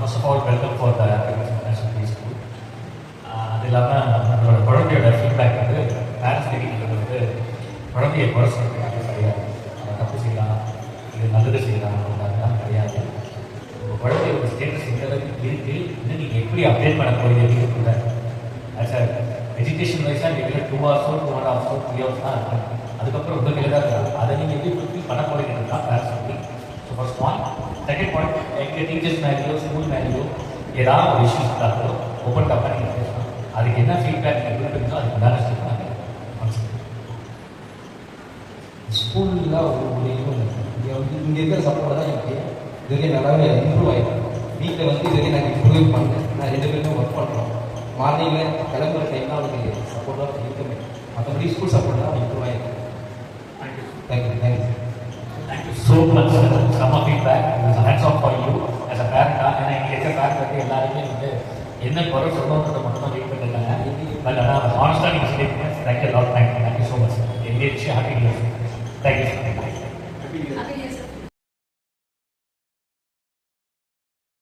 First of all welcome for the international pre school. அது இல்லாமல் நம்மளோட குழந்தையோட ஃபீட்பேக் வந்து பேரண்ட்ஸ் மீட்டிங்கிறது வந்து குழந்தைய குறை சொல்கிறதுக்கு கிடையாது. அவன் தப்பு செய்யலாம், இது நல்லது செய்யலாம் அப்படின்னாதான் கிடையாது. உங்கள் குழந்தையோட ஸ்டேட்டஸ் எந்த அளவுக்கு இருக்குது, இன்னும் நீங்கள் எப்படி அப்டேட் பண்ண போகிறீங்க இருக்குல்ல. ஆஸ் அ எஜுகேஷன் வைஸாக நீங்கள் 2 hours 2.5 hours 3 hours தான் இருக்கும். அதுக்கப்புறம் உங்கள் கையில் தான் இருக்காங்க. அதை நீங்கள் எப்படி ஃபுல்ஃபில் பண்ண போகிறீங்கிறது தான் parents meeting. So first point. Second point, எங்கள் டீச்சர்ஸ் மேலேயோ ஸ்கூல் மேலேயோ ஏதாவது ஒரு இஷ்யூஸ் இருந்தாலோ ஓப்பன் டாப்பாக நீங்கள் பேசலாம். அதுக்கு என்ன ஃபீட்பேக் நீங்கள் கொடுப்பீங்களோ அதுக்கு மேலே ஸ்டெப் நாங்கள் ஸ்கூலில் ஒரு இதுவும் இங்கே வந்து இங்கே இருக்கிற சப்போர்ட் தான் எனக்கு இதுவரைக்கும் நல்லாவே இம்ப்ரூவ் ஆகிடும். வீட்டில் வந்து இதுவரைக்கும் நாங்கள் இம்ப்ரூவ் பண்ணேன். நான் 2 பேருமே ஒர்க் பண்ணுறோம். மார்னிங்கில் கிளம்புற டைம்லாம் அவருக்கு சப்போர்ட்டாக இருக்குமே. மற்றபடி ஸ்கூல் சப்போர்ட் தான் இம்ப்ரூவ் ஆகிடும். Thank you thank you thank you so much. செம்ம feedback. Hands off for you as a பேரண்டாக. ஏன்னா எங்கள் இருக்கிற பேரண்ட் வந்து எல்லாருமே வந்து என்ன குறை சொல்லணுன்றதை மட்டும் தான் வெயிட் பண்ணிருக்காங்க. பட் ஆனால் ஹானஸ்டாக நீங்கள் சொல்லியிருக்கீங்க. Thank you lot. Thank you so much. எங்கள் happy news. Thank you. Happy New Year.